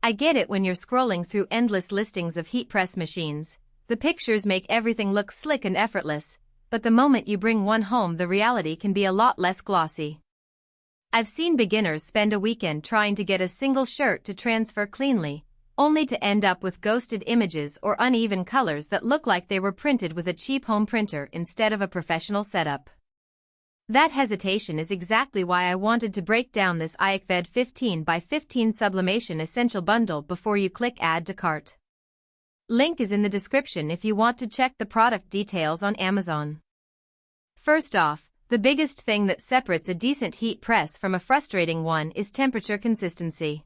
I get it when you're scrolling through endless listings of heat press machines. The pictures make everything look slick and effortless, but the moment you bring one home, the reality can be a lot less glossy. I've seen beginners spend a weekend trying to get a single shirt to transfer cleanly, only to end up with ghosted images or uneven colors that look like they were printed with a cheap home printer instead of a professional setup. That hesitation is exactly why I wanted to break down this 15x15 Sublimation Essential Bundle before you click Add to Cart. Link is in the description if you want to check the product details on Amazon. First off, the biggest thing that separates a decent heat press from a frustrating one is temperature consistency.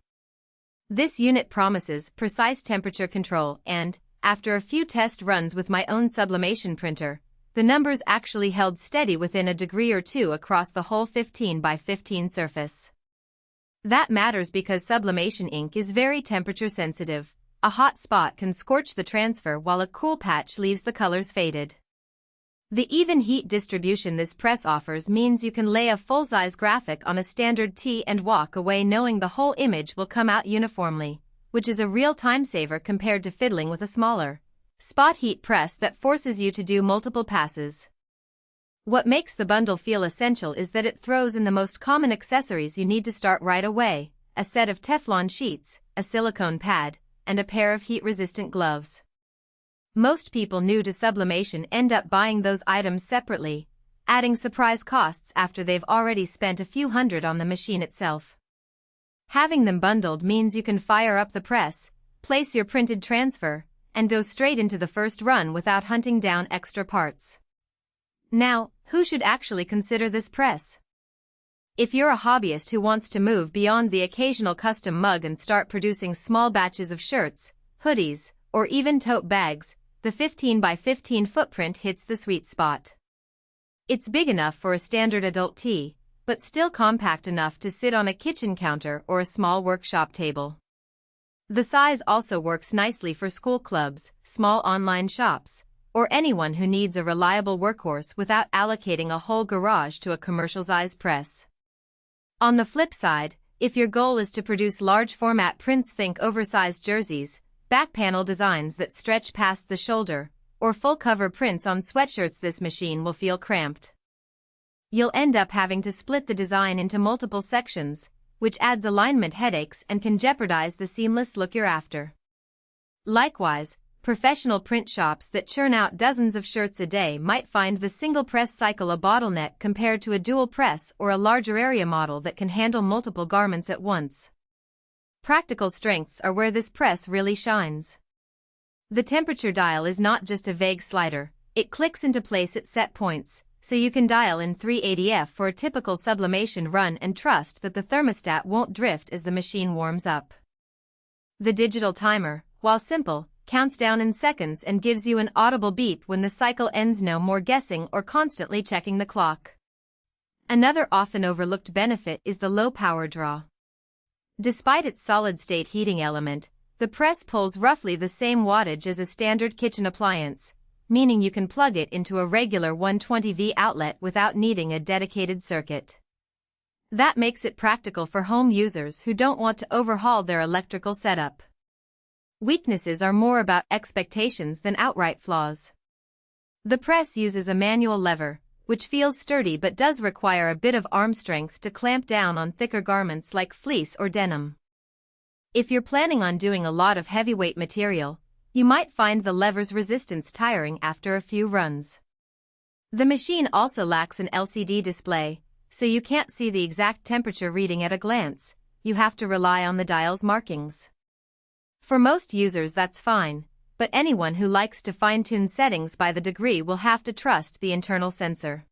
This unit promises precise temperature control and, after a few test runs with my own sublimation printer, the numbers actually held steady within a degree or two across the whole 15x15 surface. That matters because sublimation ink is very temperature sensitive. A hot spot can scorch the transfer while a cool patch leaves the colors faded. The even heat distribution this press offers means you can lay a full-size graphic on a standard tee and walk away knowing the whole image will come out uniformly, which is a real time saver compared to fiddling with a smaller spot heat press that forces you to do multiple passes. What makes the bundle feel essential is that it throws in the most common accessories you need to start right away: a set of Teflon sheets, a silicone pad, and a pair of heat-resistant gloves. Most people new to sublimation end up buying those items separately, adding surprise costs after they've already spent a few hundred on the machine itself. Having them bundled means you can fire up the press, place your printed transfer, and go straight into the first run without hunting down extra parts. Now, who should actually consider this press? If you're a hobbyist who wants to move beyond the occasional custom mug and start producing small batches of shirts, hoodies, or even tote bags, the 15x15 footprint hits the sweet spot. It's big enough for a standard adult tee, but still compact enough to sit on a kitchen counter or a small workshop table. The size also works nicely for school clubs, small online shops, or anyone who needs a reliable workhorse without allocating a whole garage to a commercial-size press. On the flip side, if your goal is to produce large-format prints, think oversized jerseys, back panel designs that stretch past the shoulder, or full-cover prints on sweatshirts, this machine will feel cramped. You'll end up having to split the design into multiple sections, which adds alignment headaches and can jeopardize the seamless look you're after. Likewise, professional print shops that churn out dozens of shirts a day might find the single press cycle a bottleneck compared to a dual press or a larger area model that can handle multiple garments at once. Practical strengths are where this press really shines. The temperature dial is not just a vague slider, it clicks into place at set points, so you can dial in 380F for a typical sublimation run and trust that the thermostat won't drift as the machine warms up. The digital timer, while simple, counts down in seconds and gives you an audible beep when the cycle ends. No more guessing or constantly checking the clock. Another often overlooked benefit is the low power draw. Despite its solid-state heating element, the press pulls roughly the same wattage as a standard kitchen appliance, meaning you can plug it into a regular 120V outlet without needing a dedicated circuit. That makes it practical for home users who don't want to overhaul their electrical setup. Weaknesses are more about expectations than outright flaws. The press uses a manual lever, which feels sturdy but does require a bit of arm strength to clamp down on thicker garments like fleece or denim. If you're planning on doing a lot of heavyweight material, you might find the lever's resistance tiring after a few runs. The machine also lacks an LCD display, so you can't see the exact temperature reading at a glance. You have to rely on the dial's markings. For most users that's fine, but anyone who likes to fine-tune settings by the degree will have to trust the internal sensor.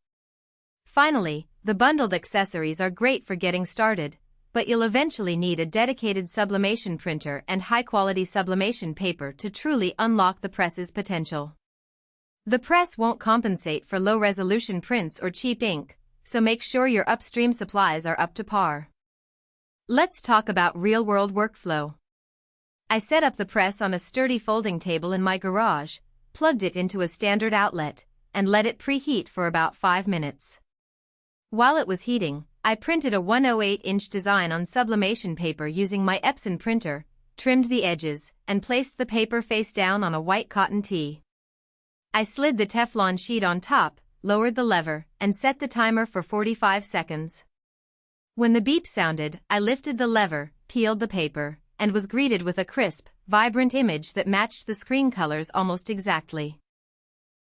Finally, the bundled accessories are great for getting started, but you'll eventually need a dedicated sublimation printer and high-quality sublimation paper to truly unlock the press's potential. The press won't compensate for low-resolution prints or cheap ink, so make sure your upstream supplies are up to par. Let's talk about real-world workflow. I set up the press on a sturdy folding table in my garage, plugged it into a standard outlet, and let it preheat for about 5 minutes. While it was heating, I printed a 108-inch design on sublimation paper using my Epson printer, trimmed the edges, and placed the paper face down on a white cotton tee. I slid the Teflon sheet on top, lowered the lever, and set the timer for 45 seconds. When the beep sounded, I lifted the lever, peeled the paper, and was greeted with a crisp, vibrant image that matched the screen colors almost exactly.